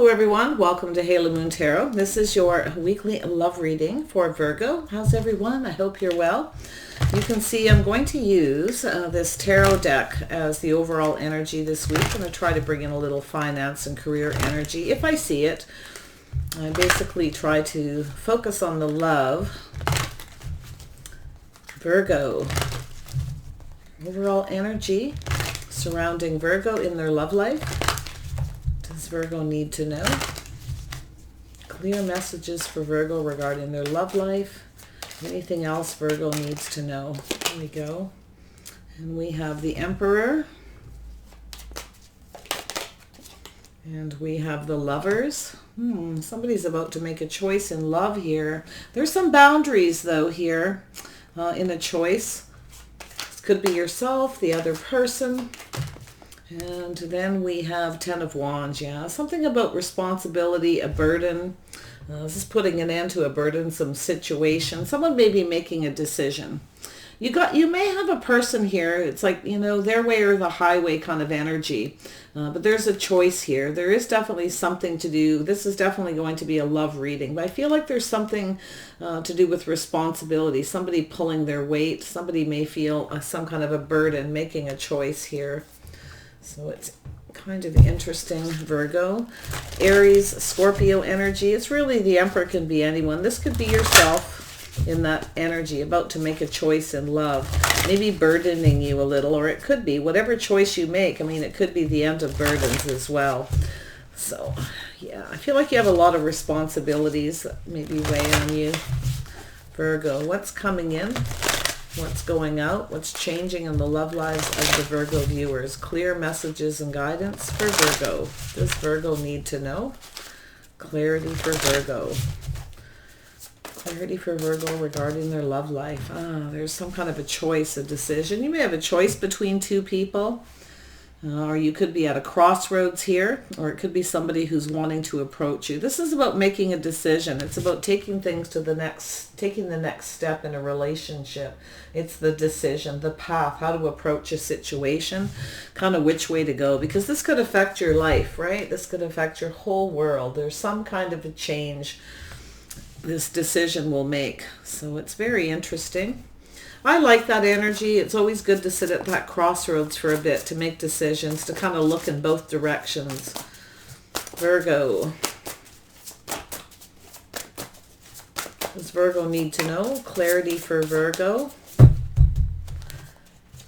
Hello everyone, welcome to Halo Moon Tarot. This is your weekly love reading for Virgo. How's everyone? I hope you're well. You can see I'm going to use this tarot deck as the overall energy this week. I'm going to try to bring in a little finance and career energy if I see it. I basically try to focus on the love. Virgo. Overall energy surrounding Virgo in their love life. Does Virgo need to know? Clear messages for Virgo regarding their love life. Anything else Virgo needs to know? Here we go. And we have the Emperor. And we have the Lovers. Somebody's about to make a choice in love here. There's some boundaries though here in a choice. This could be yourself, the other person. And then we have Ten of Wands, yeah. Something about responsibility, a burden. This is putting an end to a burdensome situation. Someone may be making a decision. You may have a person here, it's like, you know, their way or the highway kind of energy. But there's a choice here. There is definitely something to do. This is definitely going to be a love reading. But I feel like there's something to do with responsibility. Somebody pulling their weight. Somebody may feel some kind of a burden making a choice here. So it's kind of interesting, Virgo. Aries, Scorpio energy. It's really the Emperor can be anyone. This could be yourself in that energy, about to make a choice in love. Maybe burdening you a little, or it could be whatever choice you make. I mean, it could be the end of burdens as well. So, yeah, I feel like you have a lot of responsibilities that maybe weigh on you. Virgo, what's coming in? What's going out? What's changing in the love lives of the Virgo viewers? Clear messages and guidance for Virgo. Does Virgo need to know? Clarity for Virgo. Clarity for Virgo regarding their love life. There's some kind of a choice, a decision. You may have a choice between two people. Or you could be at a crossroads here, or it could be somebody who's wanting to approach you. This is about making a decision. It's about taking things to taking the next step in a relationship. It's the decision, the path, how to approach a situation, kind of which way to go, because this could affect your life, right? This could affect your whole world. There's some kind of a change this decision will make. So it's very interesting. I like that energy. It's always good to sit at that crossroads for a bit, to make decisions, to kind of look in both directions. Virgo. Does Virgo need to know? Clarity for Virgo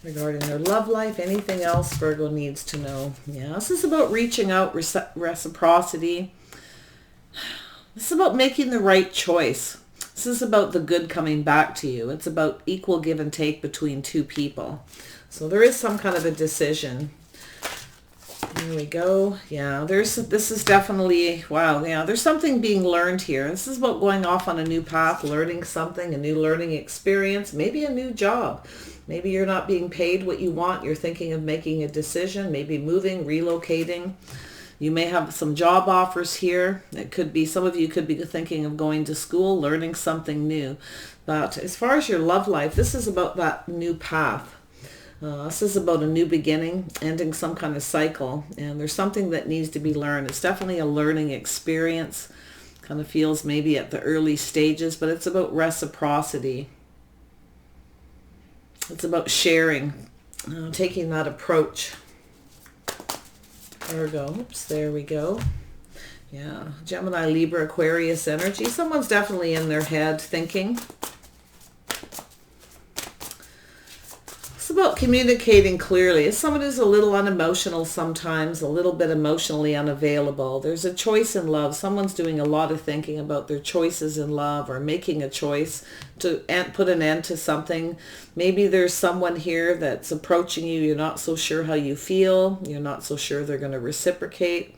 regarding their love life. Anything else Virgo needs to know? Yeah, this is about reaching out, reciprocity. This is about making the right choice. This is about the good coming back to you. It's about equal give and take between two people. So there is some kind of a decision. Here we go. Yeah, this is definitely, wow, yeah, there's something being learned here. This is about going off on a new path, learning something, a new learning experience, maybe a new job. Maybe you're not being paid what you want. You're thinking of making a decision, maybe moving, relocating. You may have some job offers here. It could be, some of you could be thinking of going to school, learning something new. But as far as your love life, this is about that new path. This is about a new beginning, ending some kind of cycle. And there's something that needs to be learned. It's definitely a learning experience. Kind of feels maybe at the early stages, but it's about reciprocity. It's about sharing, taking that approach. Virgo, oops, there we go. Yeah, Gemini, Libra, Aquarius energy. Someone's definitely in their head thinking. It's about communicating clearly. It's someone who's a little unemotional sometimes, a little bit emotionally unavailable. There's a choice in love. Someone's doing a lot of thinking about their choices in love, or making a choice to put an end to something. Maybe there's someone here that's approaching you. You're not so sure how you feel. You're not so sure they're going to reciprocate.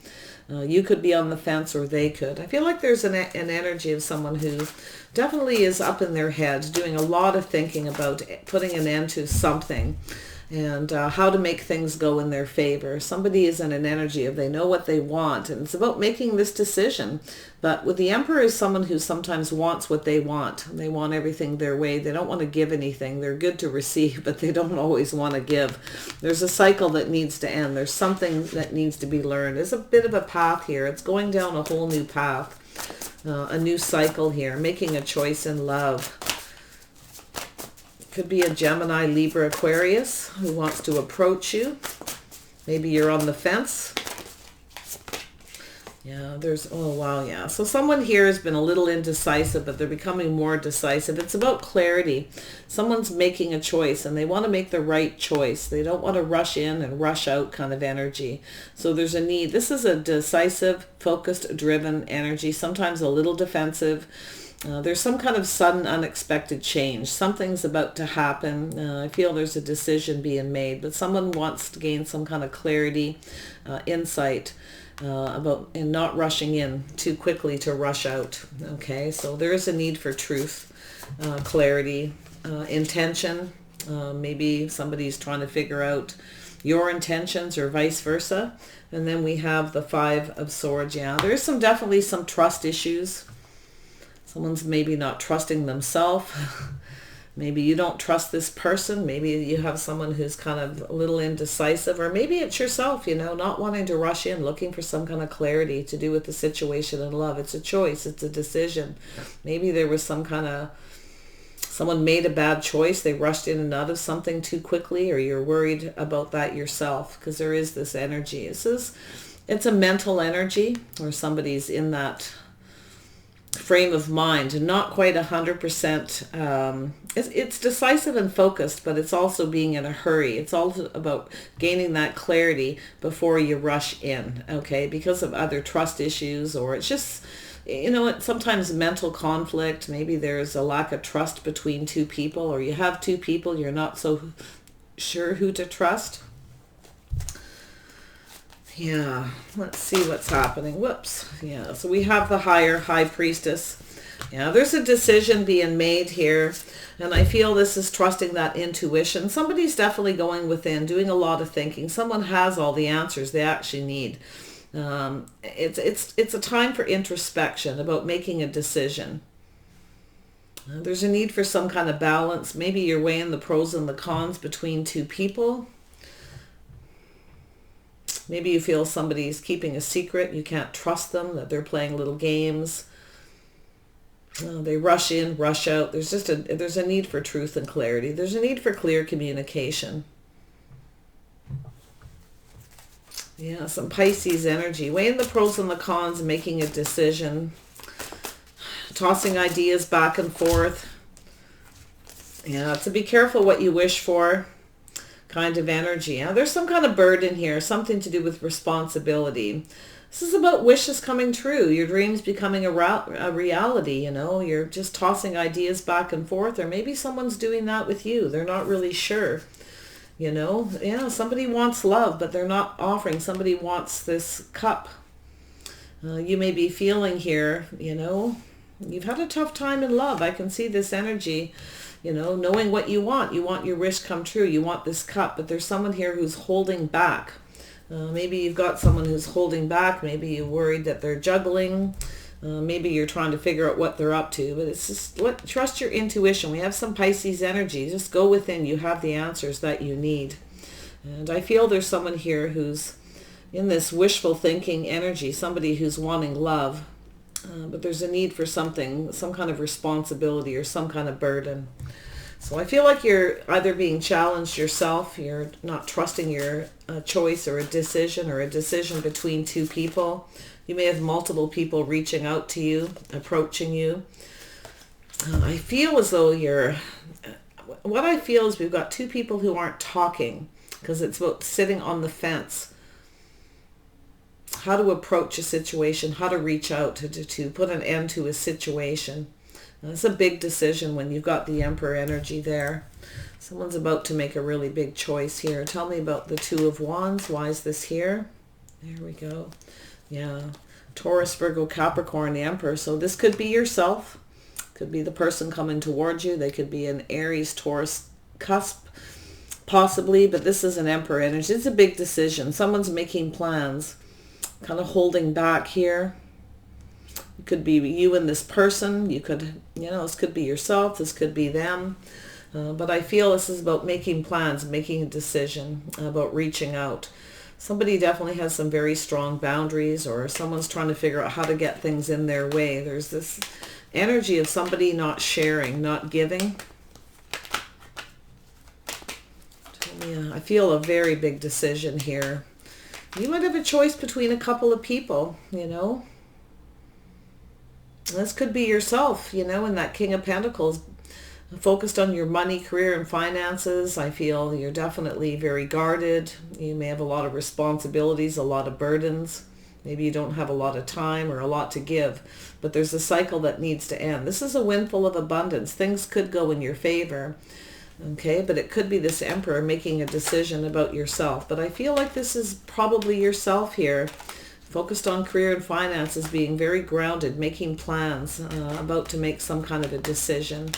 You could be on the fence, or they could. I feel like there's an energy of someone who definitely is up in their head, doing a lot of thinking about putting an end to something. and how to make things go in their favor. Somebody is in an energy of they know what they want, and it's about making this decision. But with the Emperor is someone who sometimes wants what they want. They want everything their way. They don't want to give anything. They're good to receive, but they don't always want to give. There's a cycle that needs to end. There's something that needs to be learned. There's a bit of a path here. It's going down a whole new path, a new cycle here, making a choice in love. Could be a Gemini, Libra, Aquarius who wants to approach you. Maybe you're on the fence. Yeah, oh wow, yeah. So someone here has been a little indecisive, but they're becoming more decisive. It's about clarity. Someone's making a choice and they want to make the right choice. They don't want to rush in and rush out kind of energy. So there's a need. This is a decisive, focused, driven energy, sometimes a little defensive. There's some kind of sudden, unexpected change. Something's about to happen. I feel there's a decision being made, but someone wants to gain some kind of clarity, insight and not rushing in too quickly to rush out. Okay, so there is a need for truth, clarity, intention. Maybe somebody's trying to figure out your intentions or vice versa. And then we have the Five of Swords. Yeah, there's definitely some trust issues. Someone's maybe not trusting themselves. Maybe you don't trust this person. Maybe you have someone who's kind of a little indecisive, or maybe it's yourself, not wanting to rush in, looking for some kind of clarity to do with the situation in love. It's a choice. It's a decision. Maybe there was someone made a bad choice. They rushed in and out of something too quickly, or you're worried about that yourself, because there is this energy. It's a mental energy, or somebody's in that frame of mind and not quite 100%. It's decisive and focused, but it's also being in a hurry. It's also about gaining that clarity before you rush in, okay, because of other trust issues, or it's just, it's sometimes mental conflict. Maybe there's a lack of trust between two people, or you have two people, you're not so sure who to trust. Yeah, let's see what's happening. Whoops. Yeah, so we have the High Priestess. Yeah, there's a decision being made here, and I feel this is trusting that intuition. Somebody's definitely going within, doing a lot of thinking. Someone has all the answers they actually need. It's a time for introspection, about making a decision. There's a need for some kind of balance. Maybe you're weighing the pros and the cons between two people. Maybe you feel somebody's keeping a secret. You can't trust them, that they're playing little games. They rush in, rush out. There's a need for truth and clarity. There's a need for clear communication. Yeah, some Pisces energy. Weighing the pros and the cons, making a decision. Tossing ideas back and forth. Yeah, to be careful what you wish for. Kind of energy. Yeah, there's some kind of burden here, something to do with responsibility. This is about wishes coming true, your dreams becoming a reality. You're just tossing ideas back and forth, or maybe someone's doing that with you. They're not really sure. Yeah, somebody wants love, but they're not offering. Somebody wants this cup. You may be feeling here, you've had a tough time in love. I can see this energy. Knowing what you want your wish come true, you want this cup, but there's someone here who's holding back. Maybe you've got someone who's holding back. Maybe you're worried that they're juggling. Maybe you're trying to figure out what they're up to, but it's just trust your intuition. We have some Pisces energy. Just go within. You have the answers that you need. And I feel there's someone here who's in this wishful thinking energy, somebody who's wanting love. But there's a need for some kind of responsibility or some kind of burden. So I feel like you're either being challenged yourself, you're not trusting your choice or a decision between two people. You may have multiple people reaching out to you, approaching you. I feel as though what I feel is we've got two people who aren't talking, because it's about sitting on the fence. How to approach a situation, how to reach out to put an end to a situation. It's a big decision when you've got the Emperor energy there. Someone's about to make a really big choice here. Tell me about the Two of Wands. Why is this here? There we go. Yeah. Taurus, Virgo, Capricorn, the Emperor. So this could be yourself. Could be the person coming towards you. They could be an Aries, Taurus cusp. possibly, but this is an Emperor energy. It's a big decision. Someone's making plans, kind of holding back here. It could be you and this person. You could, this could be yourself. This could be them. But I feel this is about making plans, making a decision, about reaching out. Somebody definitely has some very strong boundaries, or someone's trying to figure out how to get things in their way. There's this energy of somebody not sharing, not giving. Yeah, I feel a very big decision here. You might have a choice between a couple of people, This could be yourself, and that King of Pentacles, focused on your money, career, and finances. I feel you're definitely very guarded. You may have a lot of responsibilities, a lot of burdens. Maybe you don't have a lot of time or a lot to give, but there's a cycle that needs to end. This is a windfall of abundance. Things could go in your favor. Okay, but it could be this Emperor making a decision about yourself. But I feel like this is probably yourself here, focused on career and finances, being very grounded, making plans, about to make some kind of a decision.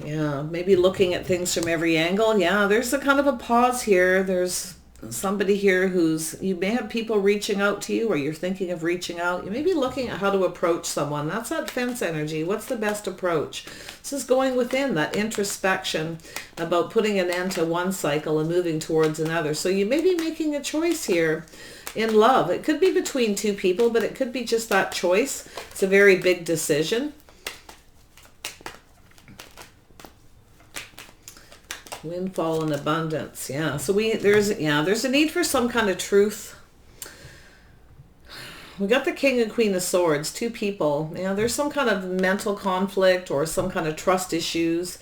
Yeah, maybe looking at things from every angle. Yeah, there's a kind of a pause here. There's somebody here you may have people reaching out to you, or you're thinking of reaching out. You may be looking at how to approach someone. That's that fence energy. What's the best approach? This is going within, that introspection about putting an end to one cycle and moving towards another. So you may be making a choice here in love. It could be between two people, but it could be just that choice. It's a very big decision. Windfall and abundance. Yeah. So there's a need for some kind of truth. We got the King and Queen of Swords, two people. Yeah, there's some kind of mental conflict or some kind of trust issues.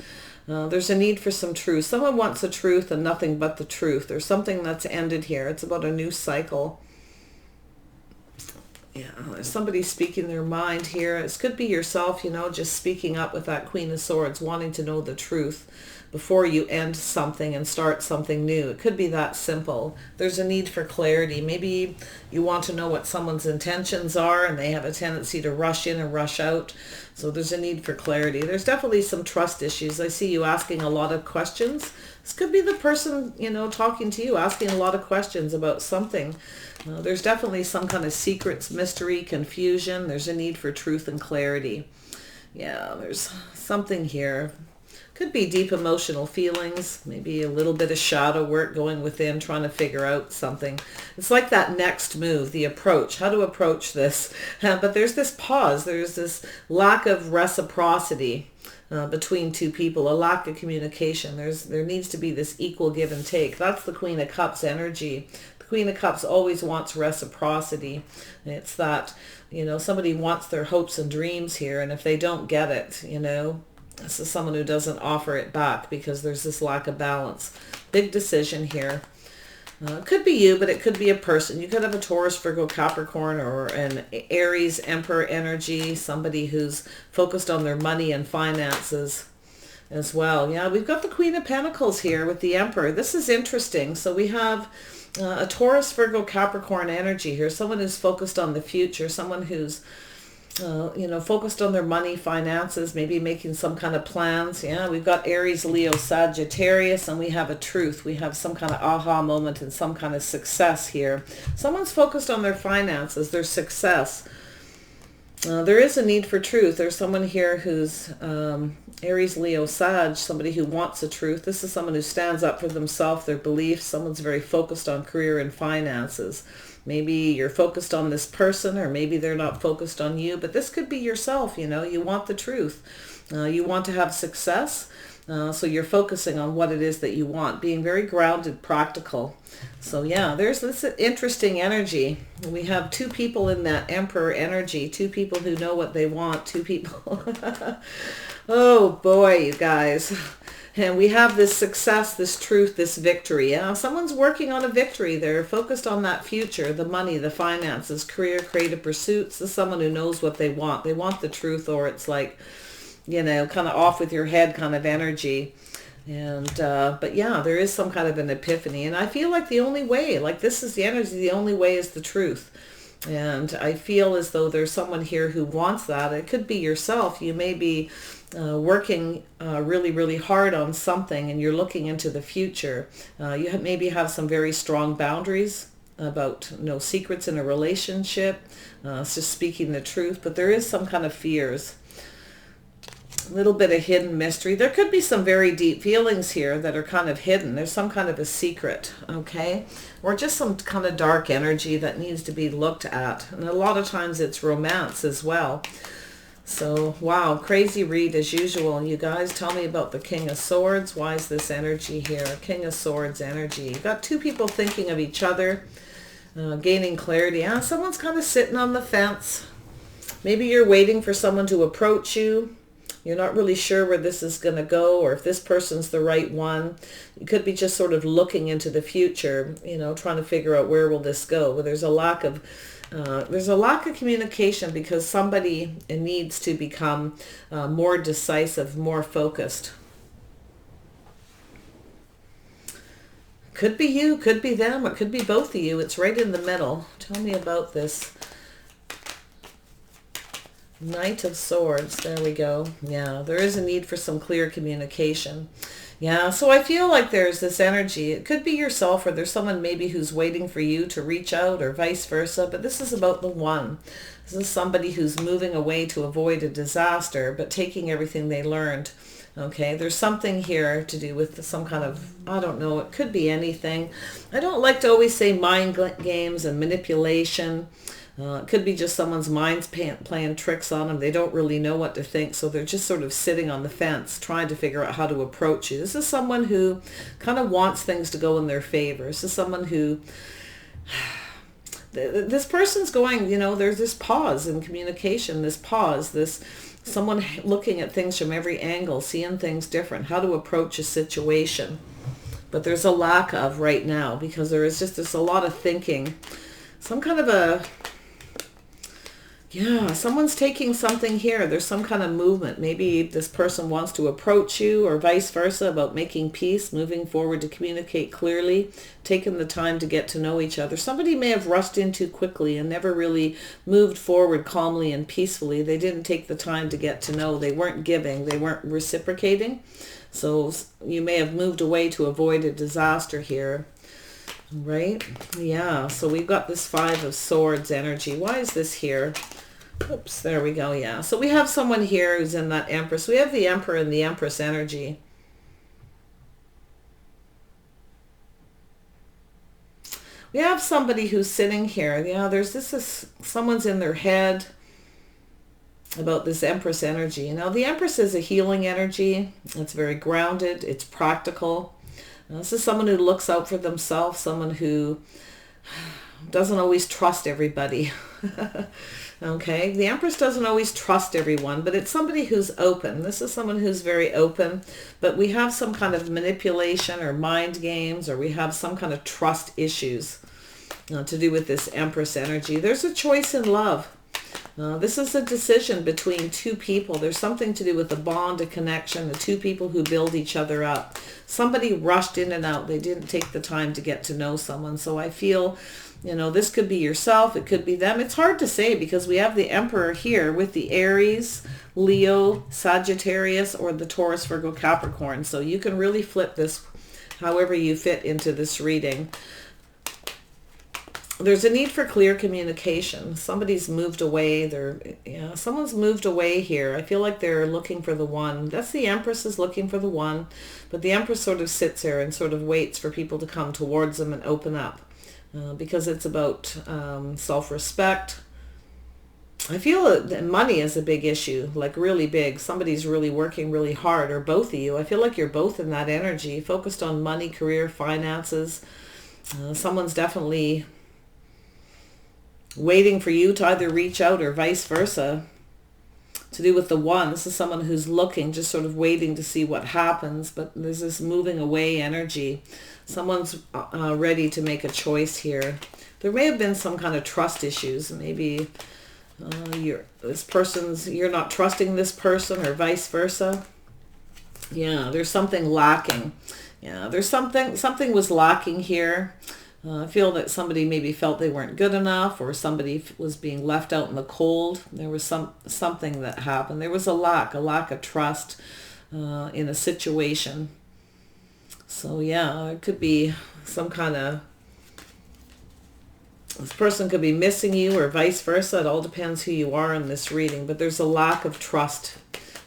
There's a need for some truth. Someone wants the truth and nothing but the truth. There's something that's ended here. It's about a new cycle. Yeah, there's somebody speaking their mind here. It could be yourself, just speaking up with that Queen of Swords, wanting to know the truth before you end something and start something new. It could be that simple. There's a need for clarity. Maybe you want to know what someone's intentions are and they have a tendency to rush in and rush out. So there's a need for clarity. There's definitely some trust issues. I see you asking a lot of questions. This could be the person, talking to you, asking a lot of questions about something. There's definitely some kind of secrets, mystery, confusion. There's a need for truth and clarity. Yeah, there's something here. Could be deep emotional feelings, maybe a little bit of shadow work going within, trying to figure out something. It's like that next move, the approach, how to approach this. But there's this pause. There's this lack of reciprocity between two people, a lack of communication. There needs to be this equal give and take. That's the Queen of Cups energy. The Queen of Cups always wants reciprocity. It's that, somebody wants their hopes and dreams here, and if they don't get it, this is someone who doesn't offer it back because there's this lack of balance. Big decision here. It could be you, but it could be a person. You could have a Taurus, Virgo, Capricorn, or an Aries, Emperor energy, somebody who's focused on their money and finances as well. Yeah, we've got the Queen of Pentacles here with the Emperor. This is interesting. So we have a Taurus, Virgo, Capricorn energy here. Someone who's focused on the future, someone who's focused on their money, finances, maybe making some kind of plans. Yeah, we've got Aries, Leo, Sagittarius, and we have a truth. We have some kind of aha moment and some kind of success here. Someone's focused on their finances, their success. There is a need for truth. There's someone here who's Aries, Leo, Sag, somebody who wants the truth. This is someone who stands up for themselves, their beliefs. Someone's very focused on career and finances. Maybe you're focused on this person, or maybe they're not focused on you, but this could be yourself. You want the truth. You want to have success. So you're focusing on what it is that you want, being very grounded, practical. So yeah, there's this interesting energy. We have two people in that Emperor energy, two people who know what they want, two people. Oh boy, you guys. And we have this success, this truth, this victory. Yeah, someone's working on a victory. They're focused on that future, the money, the finances, career, creative pursuits. This is someone who knows what they want. They want the truth, or it's like, kind of off with your head kind of energy. And, but yeah, there is some kind of an epiphany. And I feel like the only way, like this is the energy, the only way is the truth. And I feel as though there's someone here who wants that. It could be yourself. You may be working really, really hard on something, and you're looking into the future. You maybe have some very strong boundaries about no secrets in a relationship. It's just speaking the truth, but there is some kind of fears. A little bit of hidden mystery. There could be some very deep feelings here that are kind of hidden. There's some kind of a secret, okay? Or just some kind of dark energy that needs to be looked at. And a lot of times it's romance as well. So, wow, crazy read as usual. You guys, tell me about the King of Swords. Why is this energy here? King of Swords energy. You've got two people thinking of each other, gaining clarity. Someone's kind of sitting on the fence. Maybe you're waiting for someone to approach you. You're not really sure where this is going to go, or if this person's the right one. You could be just sort of looking into the future, you know, trying to figure out where will this go. But there's a lack of communication because somebody needs to become more decisive, more focused. Could be you, could be them, or it could be both of you. It's right in the middle. Tell me about this. Knight of Swords. There we go. Yeah, there is a need for some clear communication. Yeah, so I feel like there's this energy. It could be yourself, or there's someone maybe who's waiting for you to reach out, or vice versa. But this is about the one. This is somebody who's moving away to avoid a disaster, but taking everything they learned. Okay, there's something here to do with some kind of, I don't know, it could be anything. I don't like to always say mind games and manipulation. It could be just someone's mind's playing tricks on them. They don't really know what to think, so they're just sort of sitting on the fence trying to figure out how to approach you. This is someone who kind of wants things to go in their favor. This is someone who, this person's going, you know, there's this pause in communication, this pause, this someone looking at things from every angle, seeing things different, how to approach a situation. But there's a lack of right now because there's a lot of thinking. Some kind of a... Yeah, someone's taking something here. There's some kind of movement. Maybe this person wants to approach you or vice versa about making peace, moving forward to communicate clearly, taking the time to get to know each other. Somebody may have rushed in too quickly and never really moved forward calmly and peacefully. They didn't take the time to get to know. They weren't giving. They weren't reciprocating. So you may have moved away to avoid a disaster here. Right? Yeah, so we've got this Five of Swords energy. Why is this here? Oops, there we go, yeah. So we have someone here who's in that Empress. We have the Emperor and the Empress energy. We have somebody who's sitting here. Yeah, someone's in their head about this Empress energy. Now, the Empress is a healing energy. It's very grounded. It's practical. This is someone who looks out for themselves, someone who doesn't always trust everybody. Okay, the Empress doesn't always trust everyone, but it's somebody who's open. This is someone who's very open, but we have some kind of manipulation or mind games, or we have some kind of trust issues to do with this Empress energy. There's a choice in love. This is a decision between two people. There's something to do with a bond, a connection, the two people who build each other up. Somebody rushed in and out. They didn't take the time to get to know someone. So I feel, you know, this could be yourself. It could be them. It's hard to say because we have the Emperor here with the Aries, Leo, Sagittarius, or the Taurus, Virgo, Capricorn. So you can really flip this however you fit into this reading. There's a need for clear communication. Somebody's moved away. Someone's moved away here. I feel like they're looking for the one. That's the Empress is looking for the one. But the Empress sort of sits there and sort of waits for people to come towards them and open up. Because it's about self-respect. I feel that money is a big issue, like really big. Somebody's really working really hard, or both of you. I feel like you're both in that energy, focused on money, career, finances. Someone's definitely waiting for you to either reach out or vice versa to do with the one. This is someone who's looking, just sort of waiting to see what happens, but there's this moving away energy. Someone's ready to make a choice here. There may have been some kind of trust issues. Maybe you're not trusting this person or vice versa. Yeah, there's something lacking. Yeah, there's something was lacking here. I feel that somebody maybe felt they weren't good enough, or somebody was being left out in the cold. There was something that happened. There was a lack of trust in a situation. So yeah, it could be some kind of, this person could be missing you or vice versa. It all depends who you are in this reading. But there's a lack of trust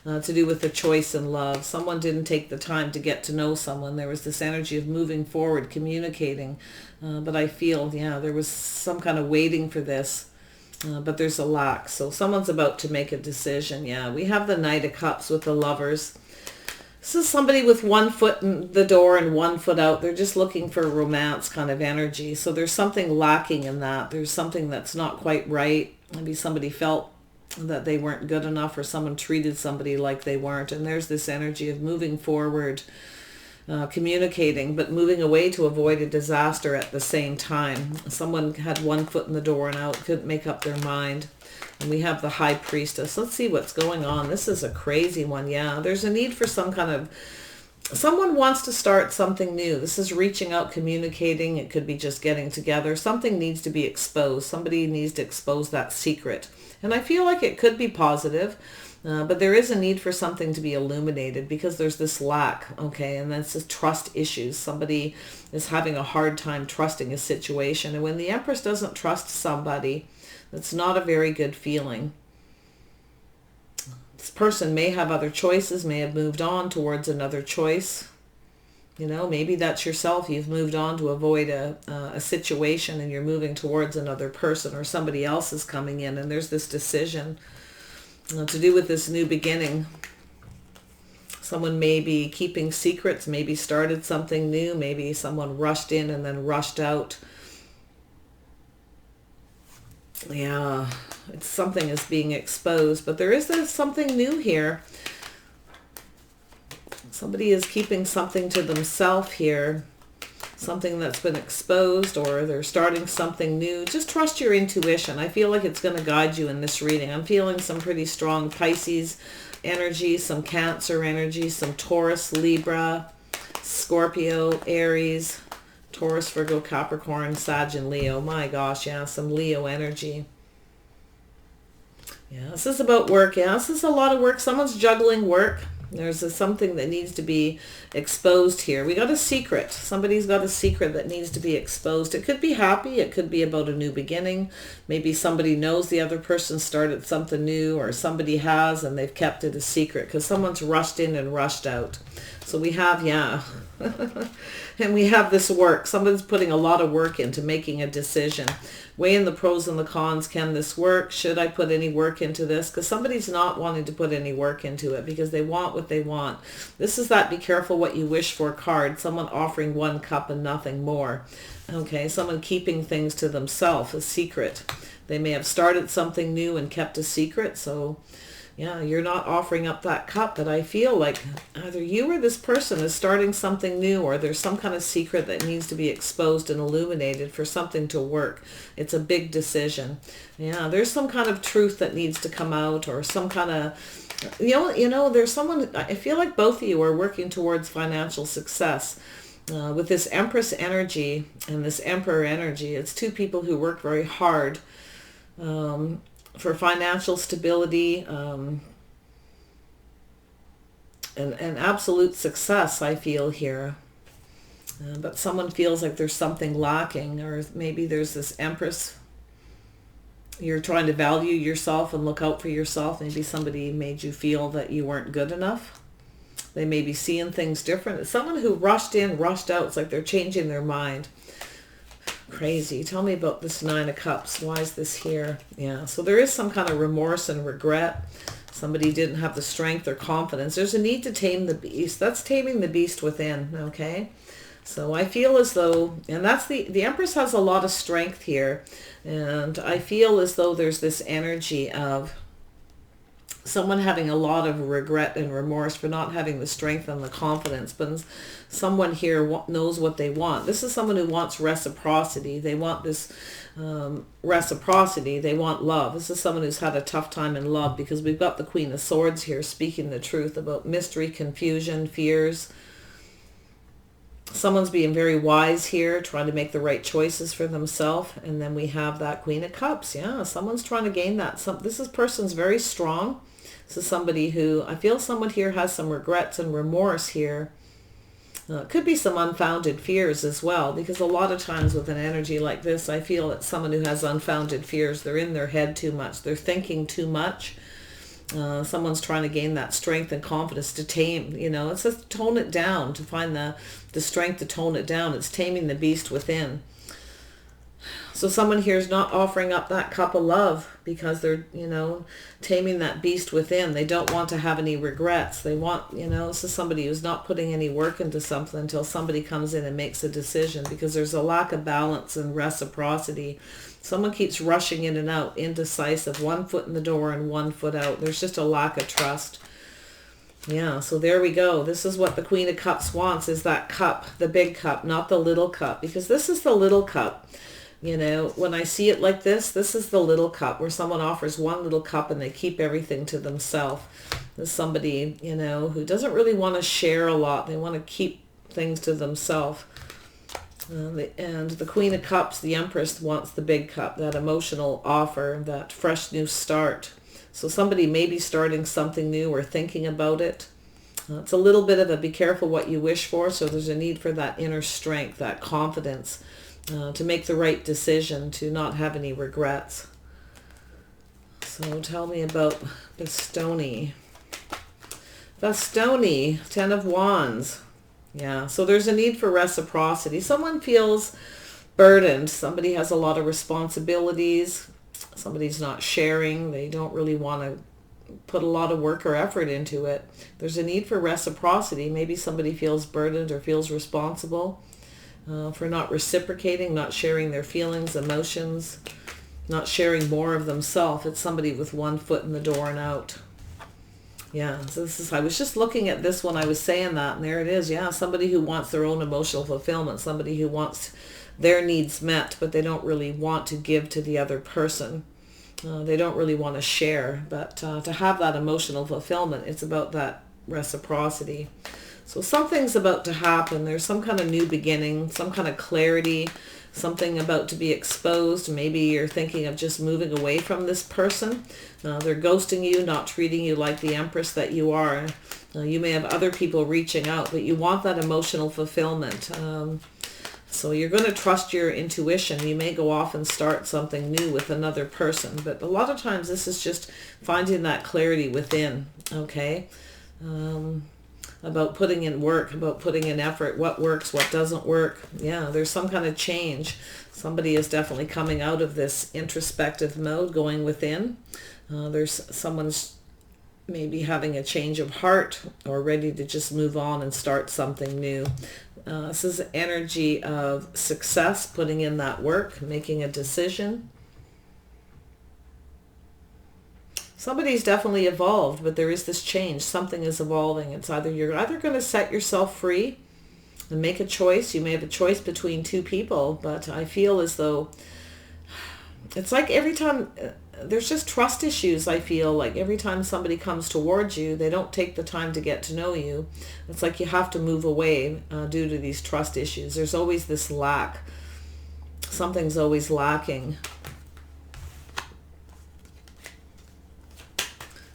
to do with the choice in love. Someone didn't take the time to get to know someone. There was this energy of moving forward, communicating. But I feel, yeah, there was some kind of waiting for this. But there's a lack. So someone's about to make a decision. Yeah, we have the Knight of Cups with the Lovers. This is somebody with one foot in the door and one foot out. They're just looking for romance kind of energy. So there's something lacking in that. There's something that's not quite right. Maybe somebody felt that they weren't good enough, or someone treated somebody like they weren't. And there's this energy of moving forward, communicating, but moving away to avoid a disaster at the same time. Someone had one foot in the door and out, couldn't make up their mind. And we have the High Priestess. Let's see what's going on. This is a crazy one. Yeah, there's a need for some kind of, someone wants to start something new. This is reaching out, communicating. It could be just getting together. Something needs to be exposed. Somebody needs to expose that secret. And I feel like it could be positive, but there is a need for something to be illuminated, because there's this lack, okay? And that's just trust issues. Somebody is having a hard time trusting a situation. And when the Empress doesn't trust somebody, that's not a very good feeling. This person may have other choices, may have moved on towards another choice. You know, maybe that's yourself. You've moved on to avoid a situation, and you're moving towards another person, or somebody else is coming in, and there's this decision to do with this new beginning. Someone may be keeping secrets, maybe started something new, maybe someone rushed in and then rushed out. Yeah, something is being exposed, but there is something new here. Somebody is keeping something to themselves here, something that's been exposed, or they're starting something new. Just trust your intuition. I feel like it's going to guide you in this reading. I'm feeling some pretty strong Pisces energy, some Cancer energy, some Taurus, Libra, Scorpio, Aries, Taurus, Virgo, Capricorn, Sag, and Leo. My gosh, yeah, some Leo energy. Yeah, this is about work. Yeah, this is a lot of work. Someone's juggling work. There's something that needs to be exposed here. We got a secret. Somebody's got a secret that needs to be exposed. It could be happy. It could be about a new beginning. Maybe somebody knows the other person started something new, or somebody has and they've kept it a secret because someone's rushed in and rushed out. So we have, yeah. And we have this work. Somebody's putting a lot of work into making a decision. Weighing the pros and the cons. Can this work? Should I put any work into this? Because somebody's not wanting to put any work into it because they want what they want. This is that be careful what you wish for card. Someone offering one cup and nothing more. Okay, someone keeping things to themselves, a secret. They may have started something new and kept a secret. So yeah, you're not offering up that cup, but I feel like either you or this person is starting something new, or there's some kind of secret that needs to be exposed and illuminated for something to work. It's a big decision. Yeah, there's some kind of truth that needs to come out, or some kind of, you know, there's someone, I feel like both of you are working towards financial success. With this Empress energy and this Emperor energy, it's two people who work very hard for financial stability and absolute success, I feel here. But someone feels like there's something lacking, or maybe there's this Empress. You're trying to value yourself and look out for yourself. Maybe somebody made you feel that you weren't good enough. They may be seeing things different. It's someone who rushed in, rushed out. It's like they're changing their mind. Crazy. Tell me about this Nine of Cups. Why is this here? Yeah, so there is some kind of remorse and regret. Somebody didn't have the strength or confidence. There's a need to tame the beast. That's taming the beast within, okay? So I feel as though, and that's the Empress has a lot of strength here, and I feel as though there's this energy of someone having a lot of regret and remorse for not having the strength and the confidence, but someone here knows what they want. This is someone who wants reciprocity. They want this reciprocity. They want love. This is someone who's had a tough time in love, because we've got the Queen of Swords here speaking the truth about mystery, confusion, fears. Someone's being very wise here, trying to make the right choices for themselves. And then we have that Queen of Cups. Yeah, someone's trying to gain that. This person's very strong. This is somebody who, I feel someone here has some regrets and remorse here. It could be some unfounded fears as well, because a lot of times with an energy like this, I feel it's someone who has unfounded fears. They're in their head too much. They're thinking too much. Someone's trying to gain that strength and confidence to tame, it's just tone it down, to find the strength to tone it down. It's taming the beast within. So someone here is not offering up that cup of love because they're, taming that beast within. They don't want to have any regrets. They want, this is somebody who's not putting any work into something until somebody comes in and makes a decision, because there's a lack of balance and reciprocity. Someone keeps rushing in and out, indecisive, 1 foot in the door and 1 foot out. There's just a lack of trust. Yeah, so there we go. This is what the Queen of Cups wants, is that cup, the big cup, not the little cup, because this is the little cup. When I see it like this is the little cup, where someone offers one little cup and they keep everything to themselves. There's somebody, who doesn't really want to share a lot. They want to keep things to themselves. And the Queen of Cups, the Empress, wants the big cup, that emotional offer, that fresh new start. So somebody may be starting something new or thinking about it. It's a little bit of a be careful what you wish for. So there's a need for that inner strength, that confidence, to make the right decision, to not have any regrets. So tell me about Bastoni. Bastoni, 10 of Wands. Yeah, so there's a need for reciprocity. Someone feels burdened. Somebody has a lot of responsibilities. Somebody's not sharing. They don't really want to put a lot of work or effort into it. There's a need for reciprocity. Maybe somebody feels burdened or feels responsible for not reciprocating, not sharing their feelings, emotions, not sharing more of themselves. It's somebody with 1 foot in the door and out. Yeah, so I was just looking at this when I was saying that, and there it is. Yeah, somebody who wants their own emotional fulfillment, somebody who wants their needs met, but they don't really want to give to the other person. They don't really want to share, but to have that emotional fulfillment, it's about that reciprocity. So something's about to happen. There's some kind of new beginning, some kind of clarity, something about to be exposed. Maybe you're thinking of just moving away from this person. They're ghosting you, not treating you like the Empress that you are. You may have other people reaching out, but you want that emotional fulfillment. So you're going to trust your intuition. You may go off and start something new with another person, but a lot of times this is just finding that clarity within, okay? About putting in work, about putting in effort, what works, what doesn't work. Yeah, there's some kind of change. Somebody is definitely coming out of this introspective mode, going within. Someone's maybe having a change of heart or ready to just move on and start something new. This is energy of success, putting in that work, making a decision. Somebody's definitely evolved, but there is this change. Something is evolving. It's you're either going to set yourself free and make a choice. You may have a choice between two people, but I feel as though it's like every time there's just trust issues. I feel like every time somebody comes towards you, they don't take the time to get to know you. It's like you have to move away due to these trust issues. There's always this lack. Something's always lacking.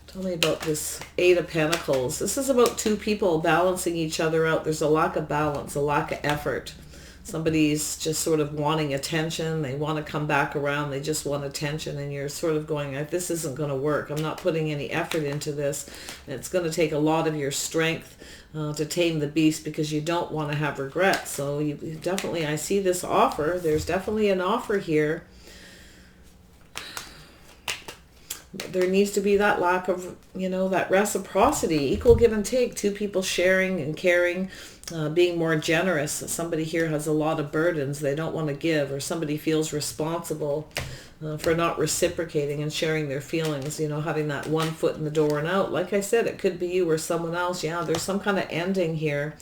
Tell me about this 8 of Pentacles. This is about two people balancing each other out. There's a lack of balance, a lack of effort. Somebody's just sort of wanting attention. They want to come back around. They just want attention. And you're sort of going, this isn't going to work. I'm not putting any effort into this. And it's going to take a lot of your strength to tame the beast, because you don't want to have regrets. So you definitely, I see this offer. There's definitely an offer here. There needs to be that lack of, that reciprocity, equal give and take, two people sharing and caring, being more generous. Somebody here has a lot of burdens they don't want to give, or somebody feels responsible for not reciprocating and sharing their feelings, having that 1 foot in the door and out. Like I said, it could be you or someone else. Yeah, there's some kind of ending here.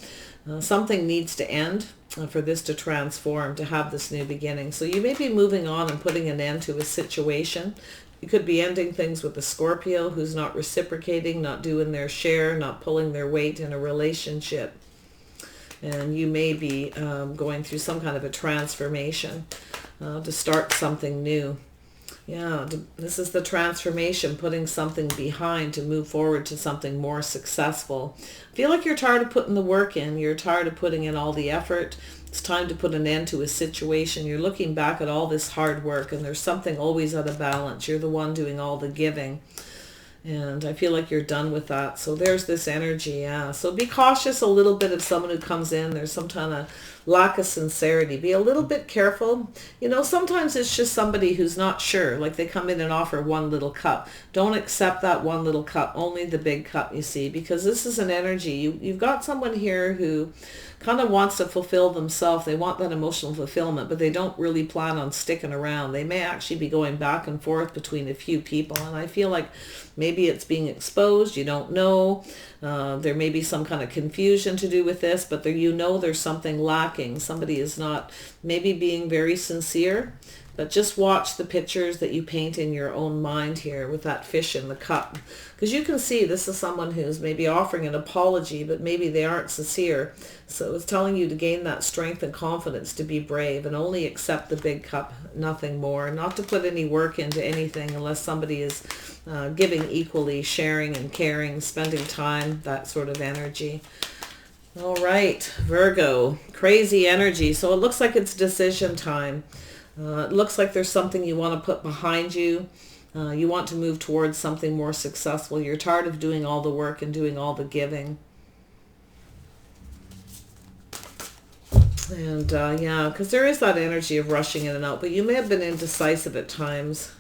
Something needs to end for this to transform, to have this new beginning. So you may be moving on and putting an end to a situation. You could be ending things with a Scorpio who's not reciprocating, not doing their share, not pulling their weight in a relationship. And you may be going through some kind of a transformation to start something new. Yeah, this is the transformation, putting something behind to move forward to something more successful. I feel like you're tired of putting the work in. You're tired of putting in all the effort. It's time to put an end to a situation. You're looking back at all this hard work, and there's something always out of balance. You're the one doing all the giving. And I feel like you're done with that. So there's this energy, yeah. So be cautious a little bit of someone who comes in. There's some kind of lack of sincerity. Be a little bit careful. You know, sometimes it's just somebody who's not sure. Like they come in and offer one little cup. Don't accept that one little cup. Only the big cup, you see. Because this is an energy. You've got someone here who kind of wants to fulfill themselves. They want that emotional fulfillment, but they don't really plan on sticking around. They may actually be going back and forth between a few people, and I feel like maybe it's being exposed. You don't know. There may be some kind of confusion to do with this, but there, you know, there's something lacking. Somebody is not maybe being very sincere. But just watch the pictures that you paint in your own mind here with that fish in the cup. Because you can see this is someone who's maybe offering an apology, but maybe they aren't sincere. So it's telling you to gain that strength and confidence to be brave and only accept the big cup, nothing more. Not to put any work into anything unless somebody is giving equally, sharing and caring, spending time, that sort of energy. All right, Virgo, crazy energy. So it looks like it's decision time. It looks like there's something you want to put behind you. You want to move towards something more successful. You're tired of doing all the work and doing all the giving. And yeah, because there is that energy of rushing in and out. But you may have been indecisive at times.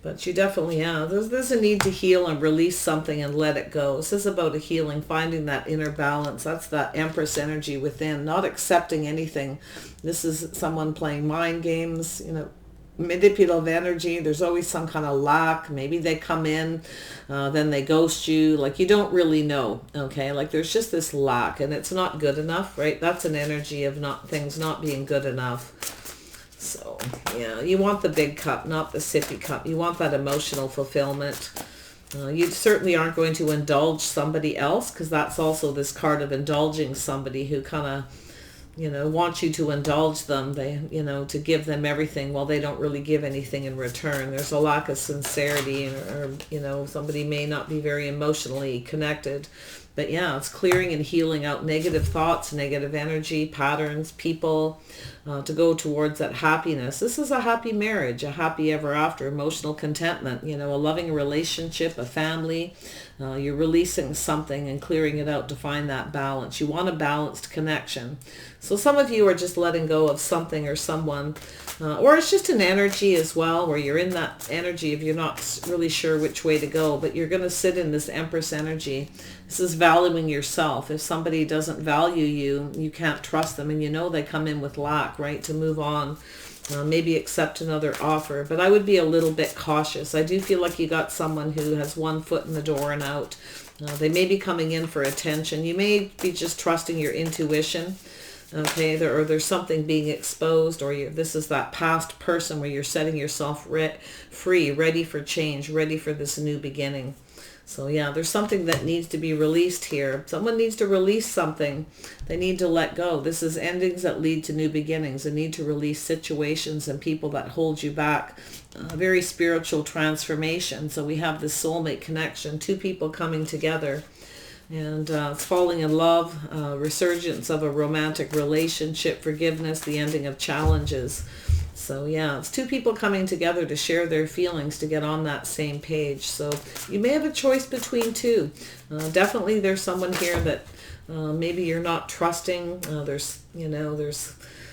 But you definitely, yeah, there's a need to heal and release something and let it go. This is about a healing, finding that inner balance. That's that Empress energy within, not accepting anything. This is someone playing mind games, you know, manipulative energy. There's always some kind of lack. Maybe they come in, then they ghost you. Like you don't really know, okay? Like there's just this lack and it's not good enough, right? That's an energy of things not being good enough. So, yeah, you want the big cup, not the sippy cup. You want that emotional fulfillment. You certainly aren't going to indulge somebody else because that's also this card of indulging somebody who kind of, you know, wants you to indulge them. They, you know, to give them everything while they don't really give anything in return. There's a lack of sincerity or you know, somebody may not be very emotionally connected. But yeah, it's clearing and healing out negative thoughts, negative energy, patterns, people, to go towards that happiness. This is a happy marriage, a happy ever after, emotional contentment, you know, a loving relationship, a family. You're releasing something and clearing it out to find that balance. You want a balanced connection. So some of you are just letting go of something or someone, or it's just an energy as well, where you're in that energy if you're not really sure which way to go, but you're going to sit in this Empress energy. This is valuing yourself. If somebody doesn't value you, you can't trust them, and you know they come in with lack, right, to move on. Maybe accept another offer, but I would be a little bit cautious. I do feel like you got someone who has one foot in the door and out. They may be coming in for attention. You may be just trusting your intuition. Okay, there's something being exposed, or this is that past person where you're setting yourself free, ready for change, ready for this new beginning. So yeah, there's something that needs to be released here. Someone needs to release something. They need to let go. This is endings that lead to new beginnings. They need to release situations and people that hold you back. Very spiritual transformation. So we have this soulmate connection, two people coming together. And it's falling in love, resurgence of a romantic relationship, forgiveness, the ending of challenges. So yeah, it's two people coming together to share their feelings, to get on that same page. So you may have a choice between two. Definitely there's someone here that maybe you're not trusting. There's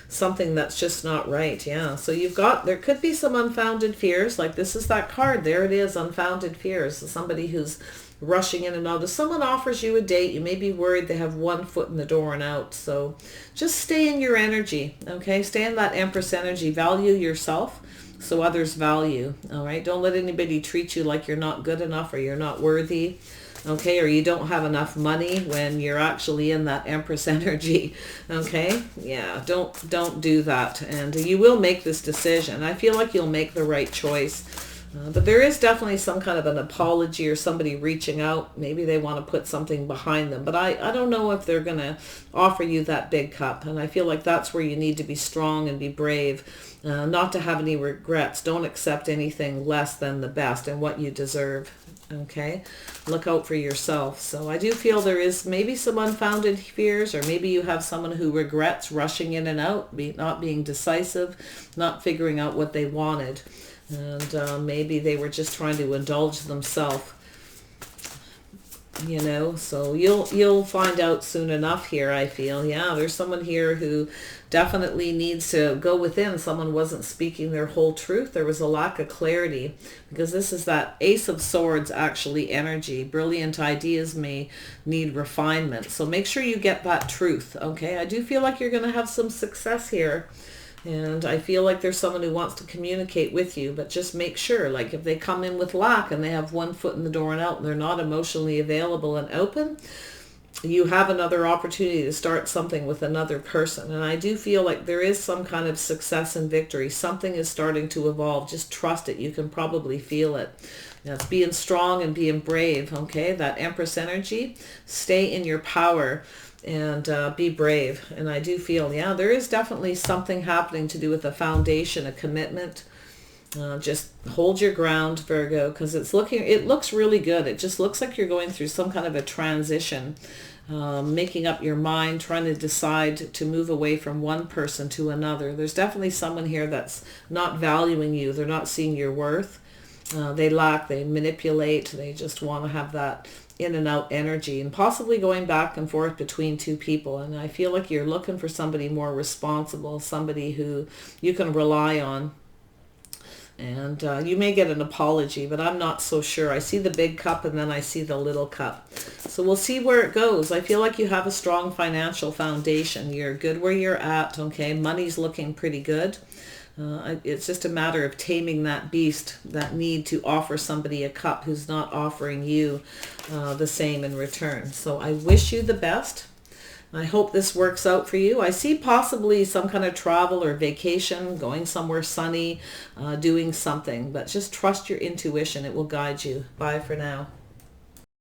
something that's just not right. Yeah. So there could be some unfounded fears. Like this is that card. There it is, unfounded fears. Somebody who's rushing in and out. If someone offers you a date, you may be worried they have one foot in the door and out. So just stay in your energy, okay? Stay in that Empress energy. Value yourself so others value, all right? Don't let anybody treat you like you're not good enough or you're not worthy, okay? Or you don't have enough money when you're actually in that Empress energy, okay? Yeah, don't do that. And you will make this decision. I feel like you'll make the right choice. But there is definitely some kind of an apology or somebody reaching out. Maybe they want to put something behind them. But I don't know if they're going to offer you that big cup. And I feel like that's where you need to be strong and be brave, not to have any regrets. Don't accept anything less than the best and what you deserve. Okay, look out for yourself. So I do feel there is maybe some unfounded fears, or maybe you have someone who regrets rushing in and out, not being decisive, not figuring out what they wanted. And maybe they were just trying to indulge themselves, you know. So you'll find out soon enough here, I feel. Yeah, there's someone here who definitely needs to go within. Someone wasn't speaking their whole truth. There was a lack of clarity, because this is that Ace of Swords actually energy. Brilliant ideas may need refinement. So make sure you get that truth, okay? I do feel like you're going to have some success here. And I feel like there's someone who wants to communicate with you, but just make sure, like if they come in with lack and they have one foot in the door and out, and they're not emotionally available and open, you have another opportunity to start something with another person. And I do feel like there is some kind of success and victory. Something is starting to evolve. Just trust it. You can probably feel it. Now, it's being strong and being brave, okay? That Empress energy. Stay in your power and be brave. And I do feel, yeah, there is definitely something happening to do with a foundation, a commitment. Just hold your ground, Virgo, because it looks really good. It just looks like you're going through some kind of a transition, making up your mind, trying to decide to move away from one person to another. There's definitely someone here that's not valuing you. They're not seeing your worth. They manipulate, they just want to have that in and out energy, and possibly going back and forth between two people. And I feel like you're looking for somebody more responsible, somebody who you can rely on. And you may get an apology, but I'm not so sure. I see the big cup and then I see the little cup. So we'll see where it goes. I feel like you have a strong financial foundation. You're good where you're at, okay? Money's looking pretty good. It's just a matter of taming that beast, that need to offer somebody a cup who's not offering you the same in return. So I wish you the best. I hope this works out for you. I see possibly some kind of travel or vacation, going somewhere sunny, doing something, but just trust your intuition. It will guide you. Bye for now.